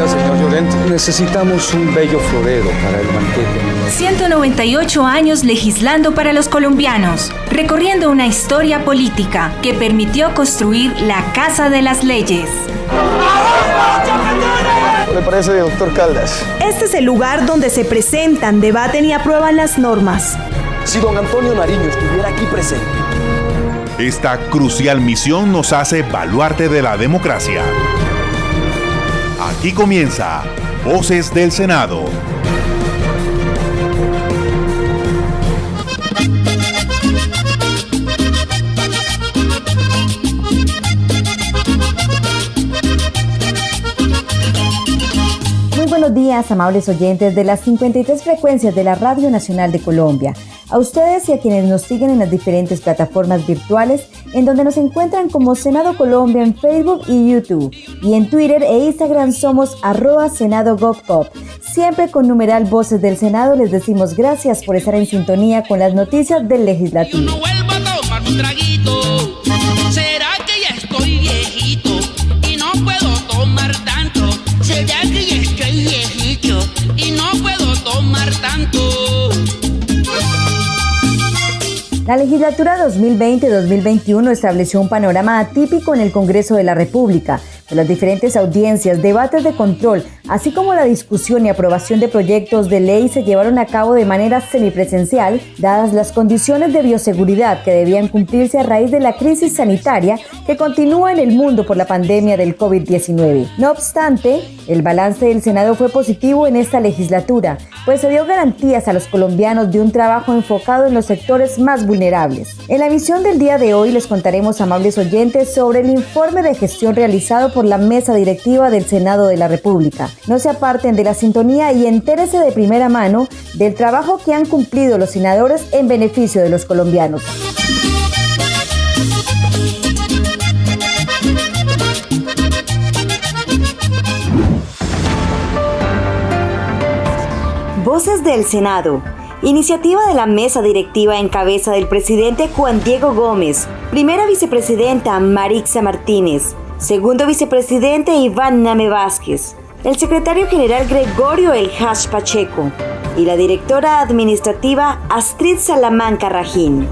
Señor Llorente, necesitamos un bello florero para el banquete. 198 años legislando para los colombianos, recorriendo una historia política que permitió construir la Casa de las Leyes. ¿Qué le parece, doctor Caldas? Este es el lugar donde se presentan, debaten y aprueban las normas. Si don Antonio Nariño estuviera aquí presente. Esta crucial misión nos hace baluarte de la democracia. Aquí comienza Voces del Senado. Muy buenos días, amables oyentes de las 53 frecuencias de la Radio Nacional de Colombia. A ustedes y a quienes nos siguen en las diferentes plataformas virtuales, en donde nos encuentran como Senado Colombia en Facebook y YouTube. Y en Twitter e Instagram somos @SenadoGovCop. Siempre con numeral Voces del Senado les decimos gracias por estar en sintonía con las noticias del Legislativo. Yo no vuelvo a tomar un traguito. ¿Será que ya estoy viejito y no puedo tomar tanto? ¿Será que ya estoy viejito y no puedo tomar tanto? La legislatura 2020-2021 estableció un panorama atípico en el Congreso de la República. Las diferentes audiencias, debates de control, así como la discusión y aprobación de proyectos de ley se llevaron a cabo de manera semipresencial, dadas las condiciones de bioseguridad que debían cumplirse a raíz de la crisis sanitaria que continúa en el mundo por la pandemia del COVID-19. No obstante, el balance del Senado fue positivo en esta legislatura, pues se dio garantías a los colombianos de un trabajo enfocado en los sectores más vulnerables. En la emisión del día de hoy les contaremos, amables oyentes, sobre el informe de gestión realizado por la mesa directiva del Senado de la República. No se aparten de la sintonía y entérese de primera mano del trabajo que han cumplido los senadores en beneficio de los colombianos. Voces del Senado. Iniciativa de la mesa directiva en cabeza del presidente Juan Diego Gómez, primera vicepresidenta Marixa Martínez, segundo vicepresidente Iván Name Vázquez, el secretario general Gregorio El Hash Pacheco y la directora administrativa Astrid Salamanca Rajín.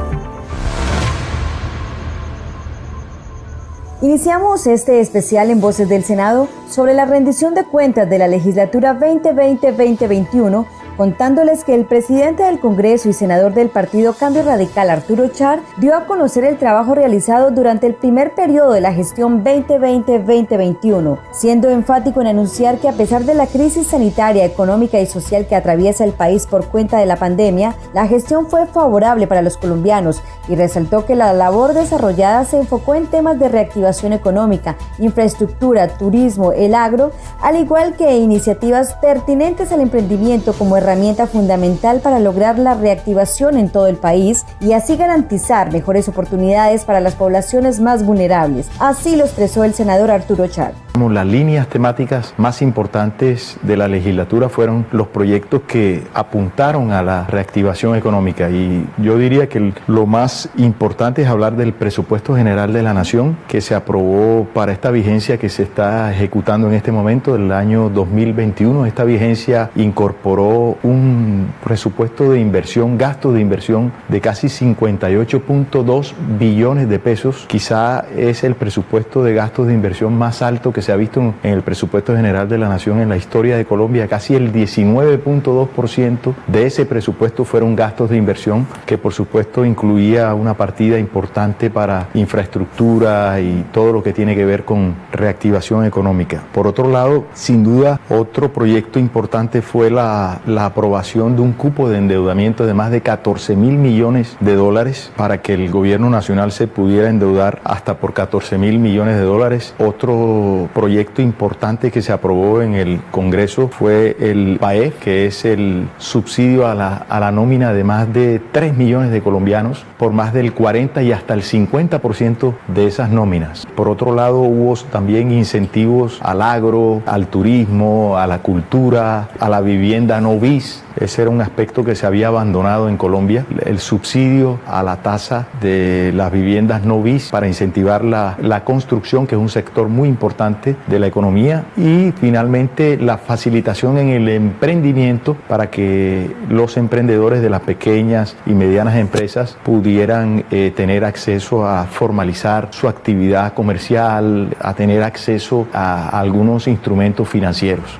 Iniciamos este especial en Voces del Senado sobre la rendición de cuentas de la legislatura 2020-2021, contándoles que el presidente del Congreso y senador del Partido Cambio Radical, Arturo Char, dio a conocer el trabajo realizado durante el primer periodo de la gestión 2020-2021, siendo enfático en anunciar que a pesar de la crisis sanitaria, económica y social que atraviesa el país por cuenta de la pandemia, la gestión fue favorable para los colombianos y resaltó que la labor desarrollada se enfocó en temas de reactivación económica, infraestructura, turismo, el agro, al igual que iniciativas pertinentes al emprendimiento como herramienta fundamental para lograr la reactivación en todo el país y así garantizar mejores oportunidades para las poblaciones más vulnerables. Así lo expresó el senador Arturo Char. Las líneas temáticas más importantes de la legislatura fueron los proyectos que apuntaron a la reactivación económica, y yo diría que lo más importante es hablar del presupuesto general de la Nación que se aprobó para esta vigencia que se está ejecutando en este momento del año 2021. Esta vigencia incorporó un presupuesto de inversión, gasto de inversión de casi 58.2 billones de pesos. Quizá es el presupuesto de gastos de inversión más alto que se ha visto en el presupuesto general de la Nación en la historia de Colombia. Casi el 19.2% de ese presupuesto fueron gastos de inversión, que por supuesto incluía una partida importante para infraestructura y todo lo que tiene que ver con reactivación económica. Por otro lado, sin duda, otro proyecto importante fue la aprobación de un cupo de endeudamiento de más de 14.000 millones de dólares para que el gobierno nacional se pudiera endeudar hasta por 14.000 millones de dólares. Otro proyecto importante que se aprobó en el Congreso fue el PAEF, que es el subsidio a la nómina de más de 3 millones de colombianos por más del 40 y hasta el 50% de esas nóminas. Por otro lado, hubo también incentivos al agro, al turismo, a la cultura, a la vivienda no bis, Ese era un aspecto que se había abandonado en Colombia, el subsidio a la tasa de las viviendas no bis para incentivar la construcción, que es un sector muy importante de la economía, y finalmente la facilitación en el emprendimiento para que los emprendedores de las pequeñas y medianas empresas pudieran tener acceso a formalizar su actividad comercial, a tener acceso a algunos instrumentos financieros.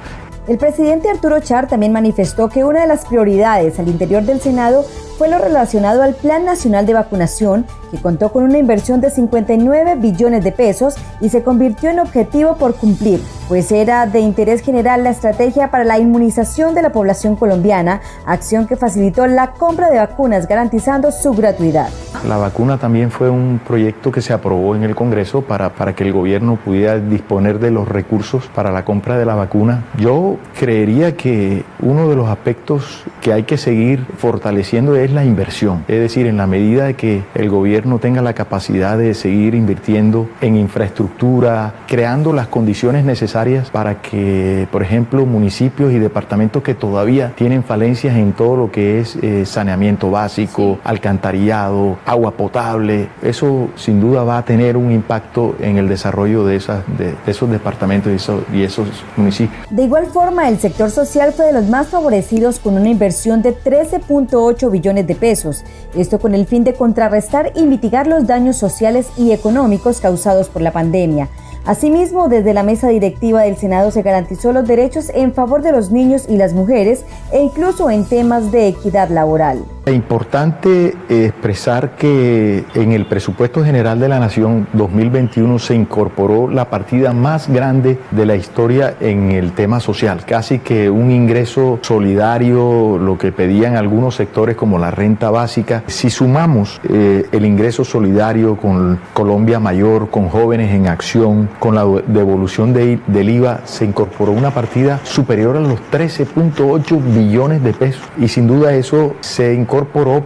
El presidente Arturo Char también manifestó que una de las prioridades al interior del Senado fue lo relacionado al Plan Nacional de Vacunación, que contó con una inversión de 59 billones de pesos y se convirtió en objetivo por cumplir, pues era de interés general la estrategia para la inmunización de la población colombiana, acción que facilitó la compra de vacunas garantizando su gratuidad. La vacuna también fue un proyecto que se aprobó en el Congreso para que el gobierno pudiera disponer de los recursos para la compra de la vacuna. Yo creería que uno de los aspectos que hay que seguir fortaleciendo es la inversión, es decir, en la medida de que el gobierno tenga la capacidad de seguir invirtiendo en infraestructura, creando las condiciones necesarias para que, por ejemplo, municipios y departamentos que todavía tienen falencias en todo lo que es saneamiento básico, alcantarillado, agua potable, eso sin duda va a tener un impacto en el desarrollo de esos departamentos y esos municipios. De igual forma, el sector social fue de los más favorecidos con una inversión de 13.8 billones de pesos, esto con el fin de contrarrestar y mitigar los daños sociales y económicos causados por la pandemia. Asimismo, desde la mesa directiva del Senado se garantizó los derechos en favor de los niños y las mujeres e incluso en temas de equidad laboral. Es importante expresar que en el presupuesto general de la Nación 2021 se incorporó la partida más grande de la historia en el tema social, casi que un ingreso solidario, lo que pedían algunos sectores como la renta básica. Si sumamos el ingreso solidario con Colombia Mayor, con Jóvenes en Acción, con la devolución del IVA, se incorporó una partida superior a los 13.8 billones de pesos y sin duda eso se incorporó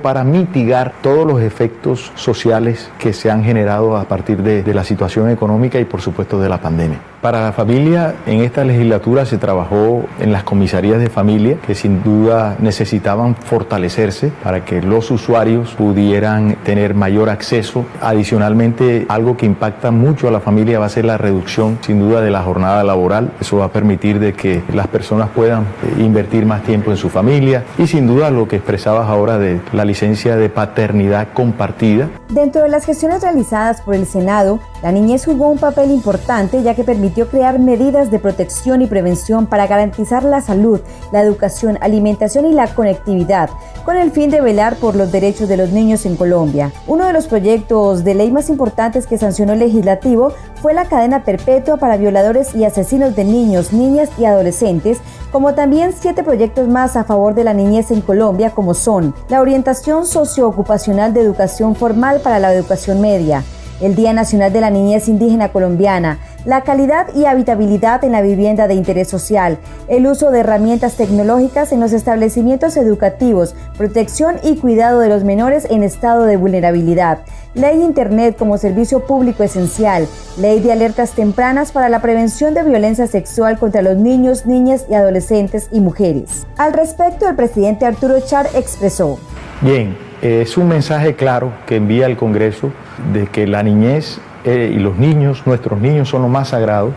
para mitigar todos los efectos sociales que se han generado a partir de la situación económica y por supuesto de la pandemia. Para la familia, en esta legislatura se trabajó en las comisarías de familia que sin duda necesitaban fortalecerse para que los usuarios pudieran tener mayor acceso. Adicionalmente, algo que impacta mucho a la familia va a ser la reducción sin duda de la jornada laboral. Eso va a permitir de que las personas puedan invertir más tiempo en su familia y sin duda lo que expresabas ahora de la licencia de paternidad compartida. Dentro de las gestiones realizadas por el Senado, la niñez jugó un papel importante ya que permitió crear medidas de protección y prevención para garantizar la salud, la educación, alimentación y la conectividad, con el fin de velar por los derechos de los niños en Colombia. Uno de los proyectos de ley más importantes que sancionó el legislativo fue la cadena perpetua para violadores y asesinos de niños, niñas y adolescentes, como también 7 proyectos más a favor de la niñez en Colombia, como son la orientación socioocupacional de educación formal para la educación media, el Día Nacional de la Niñez Indígena Colombiana, la calidad y habitabilidad en la vivienda de interés social, el uso de herramientas tecnológicas en los establecimientos educativos, protección y cuidado de los menores en estado de vulnerabilidad, ley Internet como servicio público esencial, ley de alertas tempranas para la prevención de violencia sexual contra los niños, niñas y adolescentes y mujeres. Al respecto, el presidente Arturo Char expresó: Bien, es un mensaje claro que envía al Congreso de que la niñez y los niños, nuestros niños son lo más sagrado.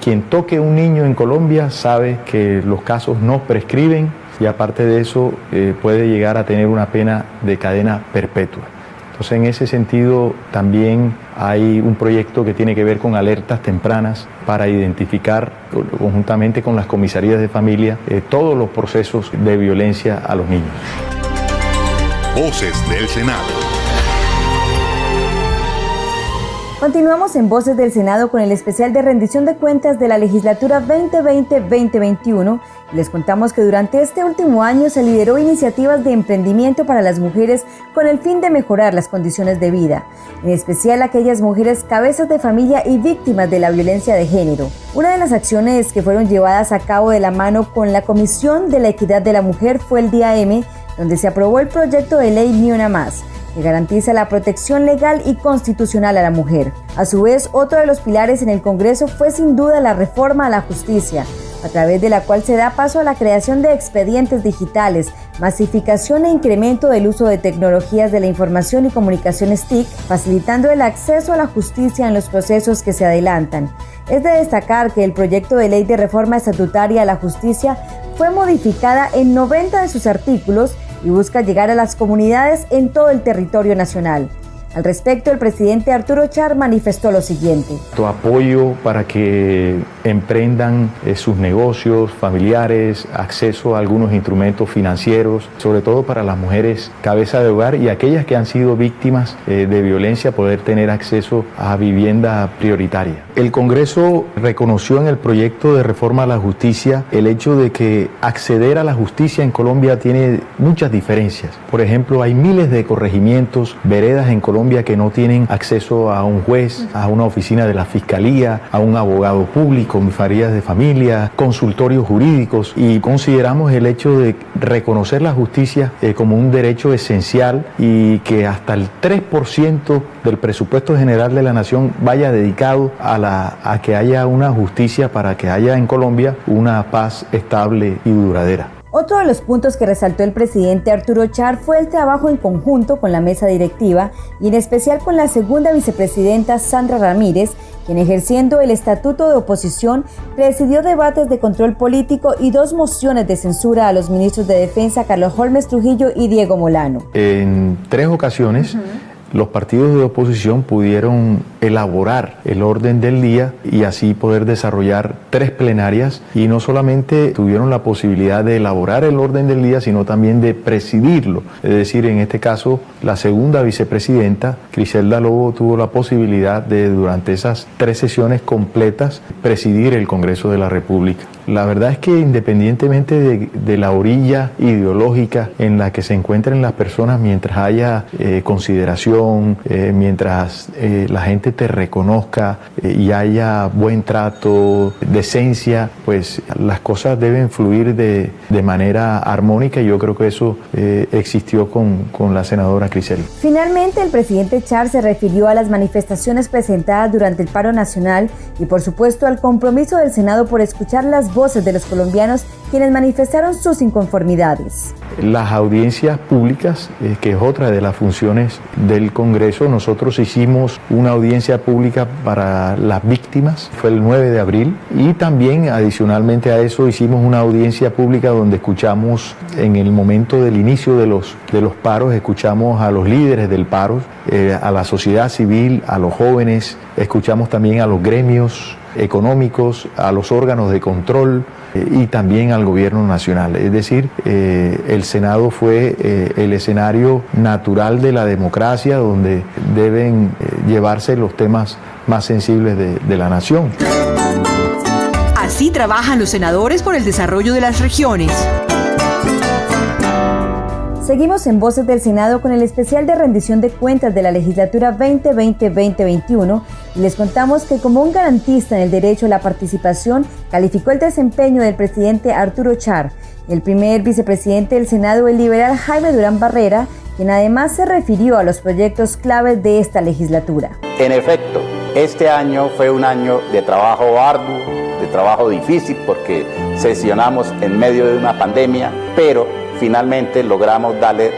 Quien toque a un niño en Colombia sabe que los casos no prescriben y aparte de eso puede llegar a tener una pena de cadena perpetua. Entonces en ese sentido también hay un proyecto que tiene que ver con alertas tempranas para identificar conjuntamente con las comisarías de familia todos los procesos de violencia a los niños. Voces del Senado. Continuamos en Voces del Senado con el especial de rendición de cuentas de la legislatura 2020-2021. Les contamos que durante este último año se lideró iniciativas de emprendimiento para las mujeres con el fin de mejorar las condiciones de vida, en especial aquellas mujeres cabezas de familia y víctimas de la violencia de género. Una de las acciones que fueron llevadas a cabo de la mano con la Comisión de la Equidad de la Mujer fue el Día M, donde se aprobó el proyecto de ley Ni Una Más, que garantiza la protección legal y constitucional a la mujer. A su vez, otro de los pilares en el Congreso fue sin duda la reforma a la justicia, a través de la cual se da paso a la creación de expedientes digitales, masificación e incremento del uso de tecnologías de la información y comunicaciones TIC, facilitando el acceso a la justicia en los procesos que se adelantan. Es de destacar que el proyecto de ley de reforma estatutaria a la justicia fue modificada en 90 de sus artículos y busca llegar a las comunidades en todo el territorio nacional. Al respecto, el presidente Arturo Char manifestó lo siguiente. Tu apoyo para que emprendan sus negocios familiares, acceso a algunos instrumentos financieros, sobre todo para las mujeres cabeza de hogar y aquellas que han sido víctimas de violencia, poder tener acceso a vivienda prioritaria. El Congreso reconoció en el proyecto de reforma a la justicia el hecho de que acceder a la justicia en Colombia tiene muchas diferencias. Por ejemplo, hay miles de corregimientos, veredas en Colombia que no tienen acceso a un juez, a una oficina de la fiscalía, a un abogado público, comisarías de familia, consultorios jurídicos, y consideramos el hecho de reconocer la justicia como un derecho esencial y que hasta el 3% del presupuesto general de la nación vaya dedicado a que haya una justicia para que haya en Colombia una paz estable y duradera. Otro de los puntos que resaltó el presidente Arturo Char fue el trabajo en conjunto con la mesa directiva y en especial con la segunda vicepresidenta Sandra Ramírez, quien ejerciendo el estatuto de oposición presidió debates de control político y 2 mociones de censura a los ministros de Defensa Carlos Holmes Trujillo y Diego Molano. En 3 ocasiones los partidos de oposición pudieron elaborar el orden del día y así poder desarrollar 3 plenarias, y no solamente tuvieron la posibilidad de elaborar el orden del día, sino también de presidirlo. Es decir, en este caso, la segunda vicepresidenta, Criselda Lobo, tuvo la posibilidad de, durante esas 3 sesiones completas, presidir el Congreso de la República. La verdad es que independientemente de la orilla ideológica en la que se encuentren las personas, mientras haya consideración, mientras la gente te reconozca y haya buen trato, decencia, pues las cosas deben fluir de manera armónica, y yo creo que eso existió con la senadora Criselda. Finalmente, el presidente Char se refirió a las manifestaciones presentadas durante el paro nacional y por supuesto al compromiso del Senado por escuchar las voces de los colombianos quienes manifestaron sus inconformidades. Las audiencias públicas, que es otra de las funciones del Congreso, nosotros hicimos una audiencia pública para las víctimas, fue el 9 de abril, y también adicionalmente a eso hicimos una audiencia pública donde escuchamos en el momento del inicio de los paros, escuchamos a los líderes del paro, a la sociedad civil, a los jóvenes, escuchamos también a los gremios económicos, a los órganos de control y también al gobierno nacional. Es decir, el Senado fue el escenario natural de la democracia donde deben llevarse los temas más sensibles de la nación. Así trabajan los senadores por el desarrollo de las regiones. Seguimos en Voces del Senado con el especial de rendición de cuentas de la legislatura 2020-2021 y les contamos que como un garantista en el derecho a la participación calificó el desempeño del presidente Arturo Char, el primer vicepresidente del Senado, el liberal Jaime Durán Barrera, quien además se refirió a los proyectos claves de esta legislatura. En efecto, este año fue un año de trabajo arduo, de trabajo difícil porque sesionamos en medio de una pandemia, pero finalmente logramos darle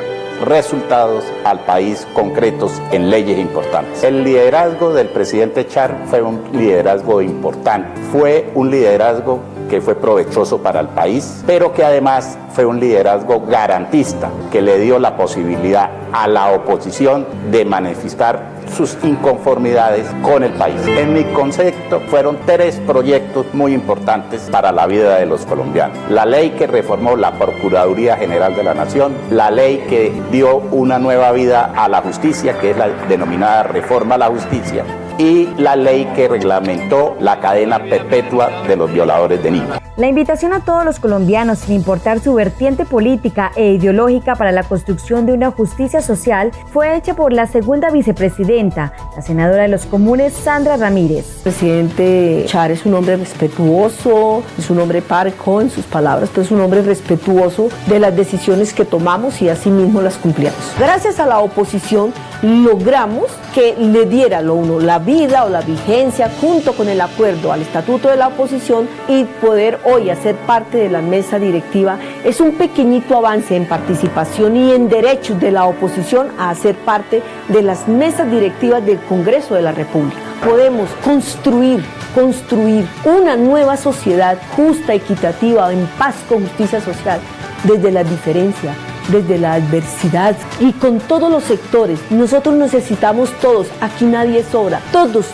resultados al país concretos en leyes importantes. El liderazgo del presidente Char fue un liderazgo importante, fue un liderazgo que fue provechoso para el país, pero que además fue un liderazgo garantista, que le dio la posibilidad a la oposición de manifestar sus inconformidades con el país. En mi concepto fueron 3 proyectos muy importantes para la vida de los colombianos. La ley que reformó la Procuraduría General de la Nación, la ley que dio una nueva vida a la justicia, que es la denominada Reforma a la Justicia, y la ley que reglamentó la cadena perpetua de los violadores de niños. La invitación a todos los colombianos, sin importar su vertiente política e ideológica, para la construcción de una justicia social fue hecha por la segunda vicepresidenta, la senadora de los Comunes, Sandra Ramírez. El presidente Char es un hombre respetuoso, es un hombre parco en sus palabras, pero es un hombre respetuoso de las decisiones que tomamos y asimismo las cumplimos. Gracias a la oposición logramos que le diera la vida o la vigencia junto con el acuerdo al estatuto de la oposición y poder hoy hacer parte de la mesa directiva. Es un pequeñito avance en participación y en derechos de la oposición a hacer parte de las mesas directivas del Congreso de la República. Podemos construir una nueva sociedad justa, equitativa, en paz con justicia social, desde la diferencia, desde la adversidad y con todos los sectores. Nosotros necesitamos todos, aquí nadie sobra, todos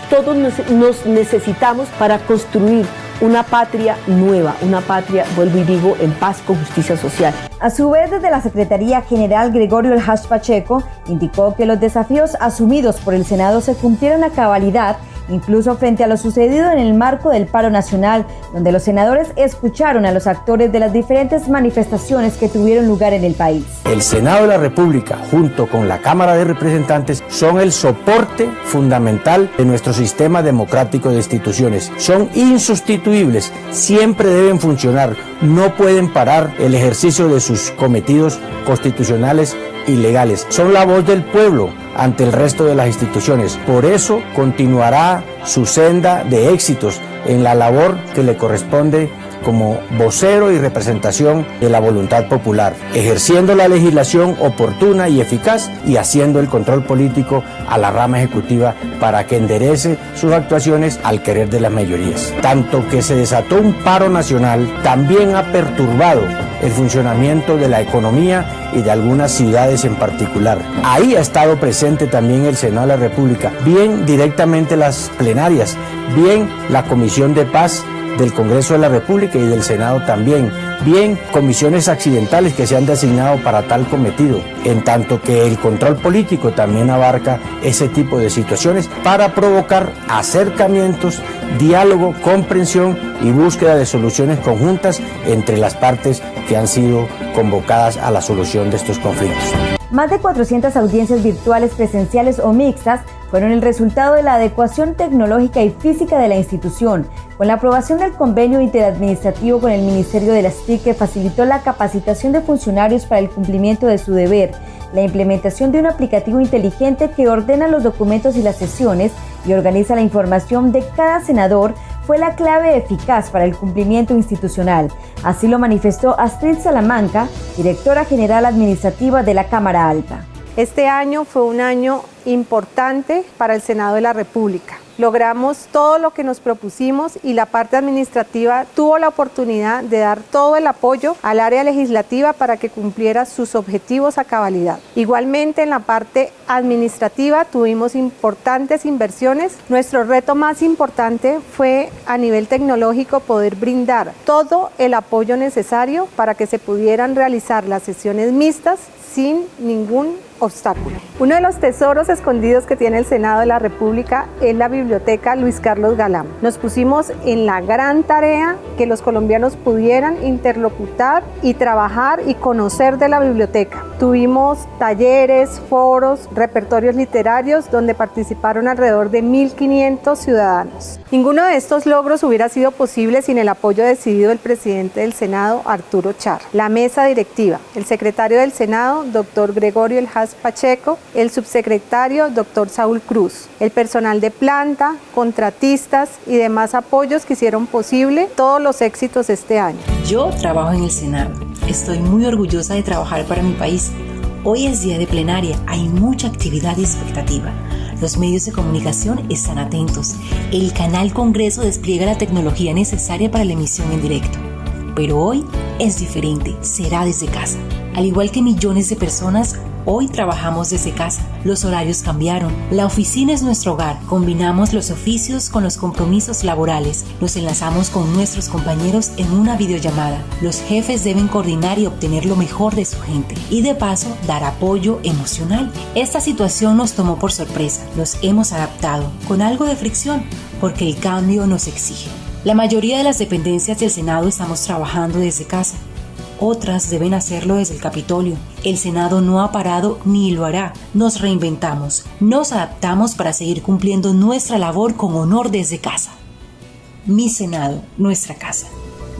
nos necesitamos para construir una patria nueva, una patria, vuelvo y digo, en paz con justicia social. A su vez, desde la Secretaría General, Gregorio El Haj Pacheco indicó que los desafíos asumidos por el Senado se cumplieron a cabalidad, incluso frente a lo sucedido en el marco del paro nacional, donde los senadores escucharon a los actores de las diferentes manifestaciones que tuvieron lugar en el país. El Senado de la República, junto con la Cámara de Representantes, son el soporte fundamental de nuestro sistema democrático de instituciones. Son insustituibles, siempre deben funcionar, no pueden parar el ejercicio de sus cometidos constitucionales y legales. Son la voz del pueblo ante el resto de las instituciones. Por eso continuará su senda de éxitos en la labor que le corresponde como vocero y representación de la voluntad popular, ejerciendo la legislación oportuna y eficaz y haciendo el control político a la rama ejecutiva para que enderece sus actuaciones al querer de las mayorías. Tanto que se desató un paro nacional, también ha perturbado el funcionamiento de la economía y de algunas ciudades en particular. Ahí ha estado presente también el Senado de la República, bien directamente las plenarias, bien la Comisión de Paz del Congreso de la República y del Senado también, bien comisiones accidentales que se han designado para tal cometido, en tanto que el control político también abarca ese tipo de situaciones para provocar acercamientos, diálogo, comprensión y búsqueda de soluciones conjuntas entre las partes que han sido convocadas a la solución de estos conflictos. Más de 400 audiencias virtuales, presenciales o mixtas fueron el resultado de la adecuación tecnológica y física de la institución, con la aprobación del convenio interadministrativo con el Ministerio de las TIC que facilitó la capacitación de funcionarios para el cumplimiento de su deber, la implementación de un aplicativo inteligente que ordena los documentos y las sesiones y organiza la información de cada senador fue la clave eficaz para el cumplimiento institucional. Así lo manifestó Astrid Salamanca, directora general administrativa de la Cámara Alta. Este año fue un año importante para el Senado de la República. Logramos todo lo que nos propusimos y la parte administrativa tuvo la oportunidad de dar todo el apoyo al área legislativa para que cumpliera sus objetivos a cabalidad. Igualmente en la parte administrativa tuvimos importantes inversiones. Nuestro reto más importante fue a nivel tecnológico poder brindar todo el apoyo necesario para que se pudieran realizar las sesiones mixtas sin ningún obstáculo. Uno de los tesoros escondidos que tiene el Senado de la República es la Biblioteca Luis Carlos Galán. Nos pusimos en la gran tarea que los colombianos pudieran interlocutar y trabajar y conocer de la biblioteca. Tuvimos talleres, foros, repertorios literarios donde participaron alrededor de 1.500 ciudadanos. Ninguno de estos logros hubiera sido posible sin el apoyo decidido del presidente del Senado, Arturo Char. La mesa directiva, el secretario del Senado, doctor Gregorio El Haj Pacheco, el subsecretario, doctor Saúl Cruz, el personal de planta, contratistas y demás apoyos que hicieron posible todos los éxitos este año. Yo trabajo en el Senado. Estoy muy orgullosa de trabajar para mi país. Hoy es día de plenaria, hay mucha actividad y expectativa. Los medios de comunicación están atentos. El canal Congreso despliega la tecnología necesaria para la emisión en directo. Pero hoy es diferente, será desde casa. Al igual que millones de personas, hoy trabajamos desde casa. Los horarios cambiaron. La oficina es nuestro hogar. Combinamos los oficios con los compromisos laborales. Nos enlazamos con nuestros compañeros en una videollamada. Los jefes deben coordinar y obtener lo mejor de su gente. Y de paso, dar apoyo emocional. Esta situación nos tomó por sorpresa. Nos hemos adaptado, con algo de fricción, porque el cambio nos exige. La mayoría de las dependencias del Senado estamos trabajando desde casa. Otras deben hacerlo desde el Capitolio. El Senado no ha parado ni lo hará. Nos reinventamos, nos adaptamos para seguir cumpliendo nuestra labor con honor desde casa. Mi Senado, nuestra casa.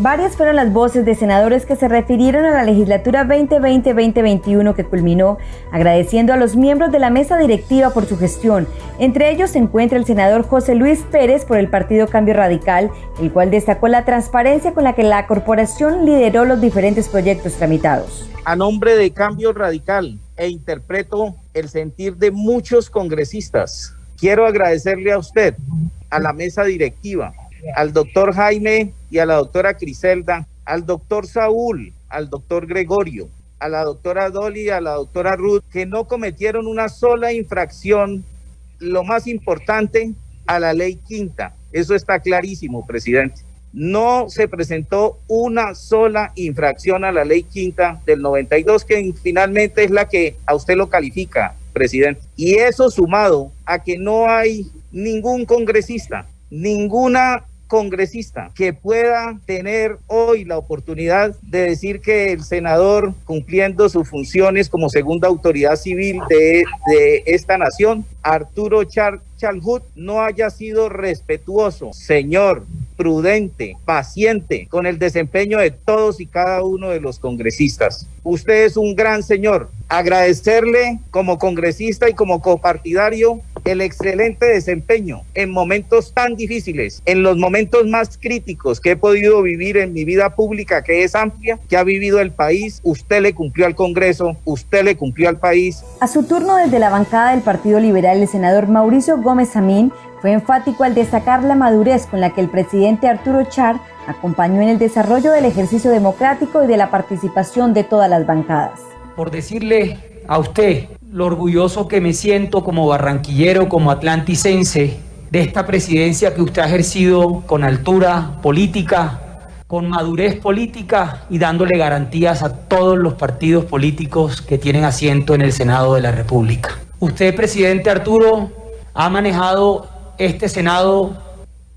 Varias fueron las voces de senadores que se refirieron a la legislatura 2020-2021 que culminó, agradeciendo a los miembros de la mesa directiva por su gestión. Entre ellos se encuentra el senador José Luis Pérez por el partido Cambio Radical, el cual destacó la transparencia con la que la corporación lideró los diferentes proyectos tramitados. A nombre de Cambio Radical, interpreto el sentir de muchos congresistas, quiero agradecerle a usted, a la mesa directiva, al doctor Jaime y a la doctora Criselda, al doctor Saúl, al doctor Gregorio, a la doctora Dolly y a la doctora Ruth, que no cometieron una sola infracción, lo más importante, a la ley quinta. Eso está clarísimo, presidente. No se presentó una sola infracción a la ley quinta del 92, que finalmente es la que a usted lo califica, presidente. Y eso sumado a que no hay ningún congresista, ninguna congresista que pueda tener hoy la oportunidad de decir que el senador, cumpliendo sus funciones como segunda autoridad civil de esta nación, Arturo Chalhut, no haya sido respetuoso, señor, prudente, paciente con el desempeño de todos y cada uno de los congresistas. Usted es un gran señor. Agradecerle como congresista y como copartidario el excelente desempeño en momentos tan difíciles, en los momentos más críticos que he podido vivir en mi vida pública, que es amplia, que ha vivido el país. Usted le cumplió al Congreso, usted le cumplió al país. A su turno, desde la bancada del Partido Liberal, el senador Mauricio Gómez Samín fue enfático al destacar la madurez con la que el presidente Arturo Char acompañó en el desarrollo del ejercicio democrático y de la participación de todas las bancadas. Por decirle a usted lo orgulloso que me siento como barranquillero, como atlanticense, de esta presidencia que usted ha ejercido con altura política, con madurez política y dándole garantías a todos los partidos políticos que tienen asiento en el Senado de la República. Usted, presidente Arturo, ha manejado este Senado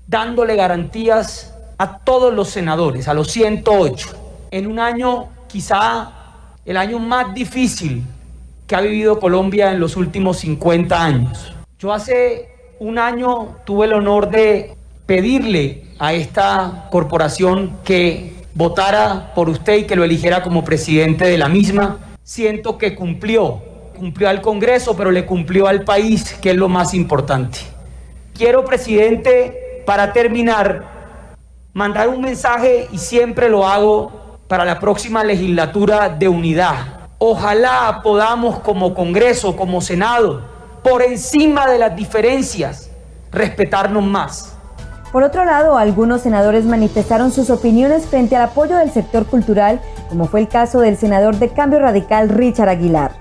dándole garantías a todos los senadores, a los 108, en un año quizá el año más difícil que ha vivido Colombia en los últimos 50 años. Yo hace un año tuve el honor de pedirle a esta corporación que votara por usted y que lo eligiera como presidente de la misma. Siento que cumplió al Congreso, pero le cumplió al país, que es lo más importante. Quiero, presidente, para terminar, mandar un mensaje, y siempre lo hago, para la próxima legislatura, de unidad. Ojalá podamos como Congreso, como Senado, por encima de las diferencias, respetarnos más. Por otro lado, algunos senadores manifestaron sus opiniones frente al apoyo del sector cultural, como fue el caso del senador de Cambio Radical, Richard Aguilar.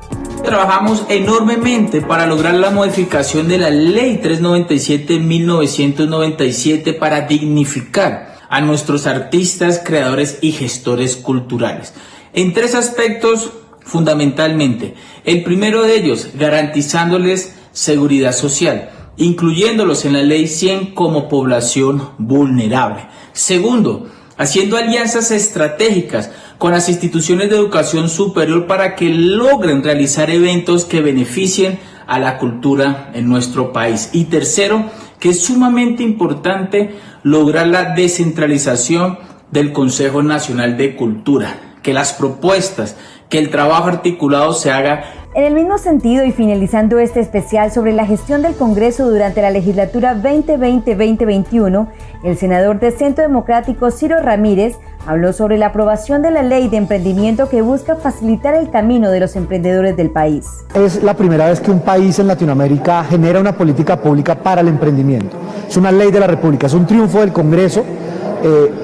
Trabajamos enormemente para lograr la modificación de la Ley 397/1997 para dignificar a nuestros artistas, creadores y gestores culturales. En 3 aspectos fundamentalmente. El primero de ellos, garantizándoles seguridad social, incluyéndolos en la Ley 100 como población vulnerable. Segundo, haciendo alianzas estratégicas con las instituciones de educación superior para que logren realizar eventos que beneficien a la cultura en nuestro país. Y tercero, que es sumamente importante lograr la descentralización del Consejo Nacional de Cultura, que las propuestas, que el trabajo articulado se haga. En el mismo sentido, y finalizando este especial sobre la gestión del Congreso durante la legislatura 2020-2021, el senador de Centro Democrático Ciro Ramírez habló sobre la aprobación de la ley de emprendimiento que busca facilitar el camino de los emprendedores del país. Es la primera vez que un país en Latinoamérica genera una política pública para el emprendimiento. Es una ley de la República, es un triunfo del Congreso.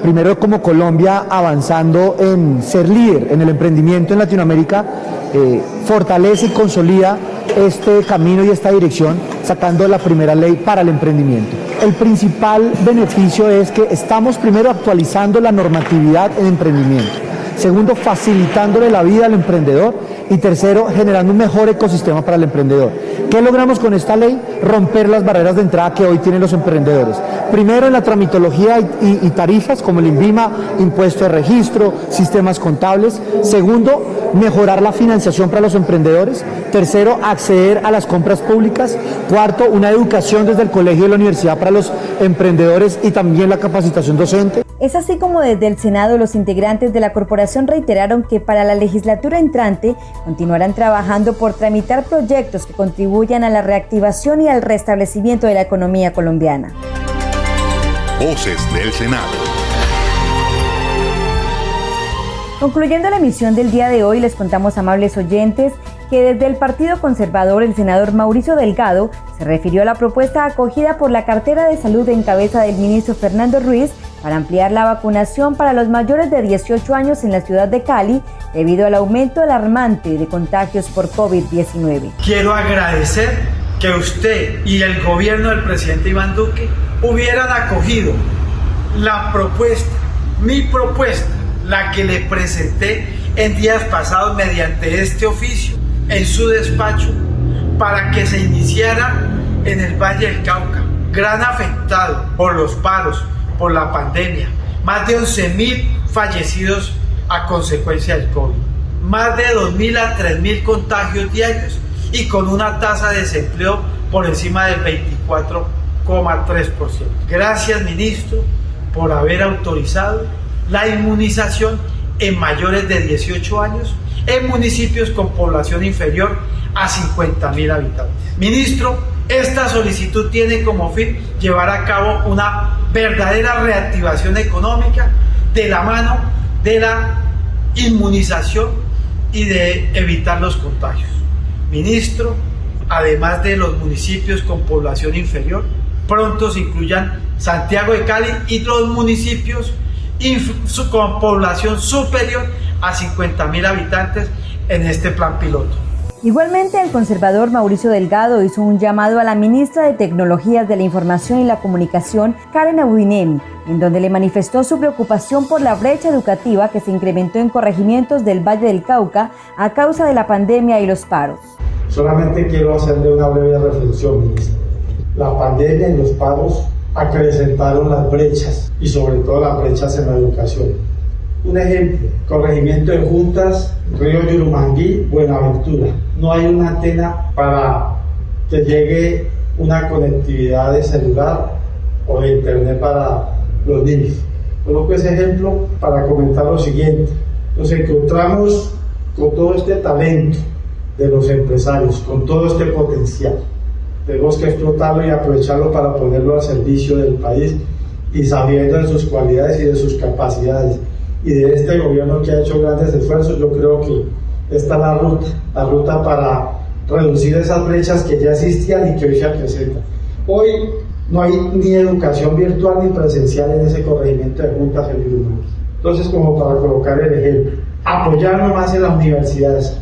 Primero, como Colombia avanzando en ser líder en el emprendimiento en Latinoamérica, fortalece y consolida este camino y esta dirección, sacando la primera ley para el emprendimiento. El principal beneficio es que estamos primero actualizando la normatividad en emprendimiento, segundo, facilitándole la vida al emprendedor, y tercero, generando un mejor ecosistema para el emprendedor. ¿Qué logramos con esta ley? Romper las barreras de entrada que hoy tienen los emprendedores. Primero, en la tramitología y tarifas como el INVIMA, impuesto de registro, sistemas contables. Segundo, mejorar la financiación para los emprendedores. Tercero, acceder a las compras públicas. Cuarto, una educación desde el colegio y la universidad para los emprendedores y también la capacitación docente. Es así como desde el Senado los integrantes de la corporación reiteraron que para la legislatura entrante continuarán trabajando por tramitar proyectos que contribuyan a la reactivación y al restablecimiento de la economía colombiana. Voces del Senado. Concluyendo la emisión del día de hoy, les contamos, amables oyentes, que desde el Partido Conservador el senador Mauricio Delgado se refirió a la propuesta acogida por la cartera de salud en cabeza del ministro Fernando Ruiz para ampliar la vacunación para los mayores de 18 años en la ciudad de Cali debido al aumento alarmante de contagios por COVID-19. Quiero agradecer que usted y el gobierno del presidente Iván Duque hubieran acogido la propuesta, mi propuesta, la que le presenté en días pasados mediante este oficio en su despacho para que se iniciara en el Valle del Cauca, gran afectado por los paros, por la pandemia, más de 11.000 fallecidos a consecuencia del COVID, más de 2.000 a 3.000 contagios diarios y con una tasa de desempleo por encima del 24,3%. Gracias, ministro, por haber autorizado la inmunización en mayores de 18 años en municipios con población inferior a 50.000 habitantes. Ministro, esta solicitud tiene como fin llevar a cabo una verdadera reactivación económica de la mano de la inmunización y de evitar los contagios. Ministro, además de los municipios con población inferior, pronto se incluyan Santiago de Cali y los municipios con población superior a 50.000 habitantes en este plan piloto. Igualmente, el conservador Mauricio Delgado hizo un llamado a la ministra de Tecnologías de la Información y la Comunicación, Karen Audinem, en donde le manifestó su preocupación por la brecha educativa que se incrementó en corregimientos del Valle del Cauca a causa de la pandemia y los paros. Solamente quiero hacerle una breve reflexión, ministra. La pandemia y los paros acrecentaron las brechas y sobre todo las brechas en la educación. Un ejemplo, corregimiento de Juntas, Río Yurumangui, Buenaventura. No hay una antena para que llegue una conectividad de celular o de internet para los niños. Coloco ese ejemplo para comentar lo siguiente. Nos encontramos con todo este talento de los empresarios, con todo este potencial. Tenemos que explotarlo y aprovecharlo para ponerlo al servicio del país y sabiendo de sus cualidades y de sus capacidades. Y de este gobierno que ha hecho grandes esfuerzos, yo creo que esta es la ruta para reducir esas brechas que ya existían y que hoy se presentan. Hoy no hay ni educación virtual ni presencial en ese corregimiento de Juntas en Yurumangui. Entonces, como para colocar el ejemplo, apoyarnos más en las universidades.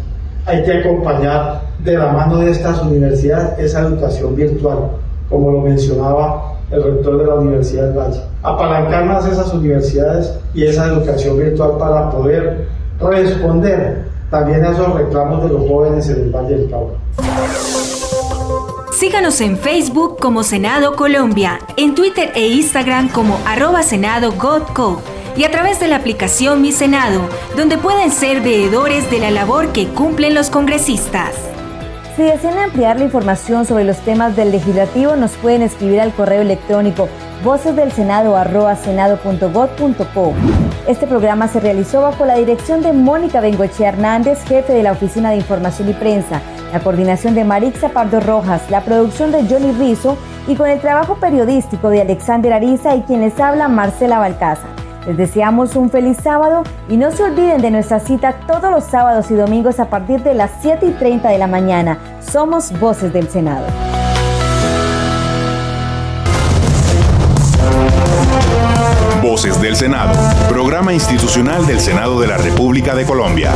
Hay que acompañar de la mano de estas universidades esa educación virtual, como lo mencionaba el rector de la Universidad del Valle. Apalancar más esas universidades y esa educación virtual para poder responder también a esos reclamos de los jóvenes en el Valle del Cauca. Síganos en Facebook como Senado Colombia, en Twitter e Instagram como @SenadoGodCo y a través de la aplicación Mi Senado, donde pueden ser veedores de la labor que cumplen los congresistas. Si desean ampliar la información sobre los temas del legislativo, nos pueden escribir al correo electrónico vocesdelsenado@senado.gov.co. Este programa se realizó bajo la dirección de Mónica Bengoechea Hernández, jefe de la Oficina de Información y Prensa, la coordinación de Marixa Pardo Rojas, la producción de Johnny Rizzo y con el trabajo periodístico de Alexander Ariza y quien les habla, Marcela Balcázar. Les deseamos un feliz sábado y no se olviden de nuestra cita todos los sábados y domingos a partir de las 7:30 de la mañana. Somos Voces del Senado. Voces del Senado, programa institucional del Senado de la República de Colombia.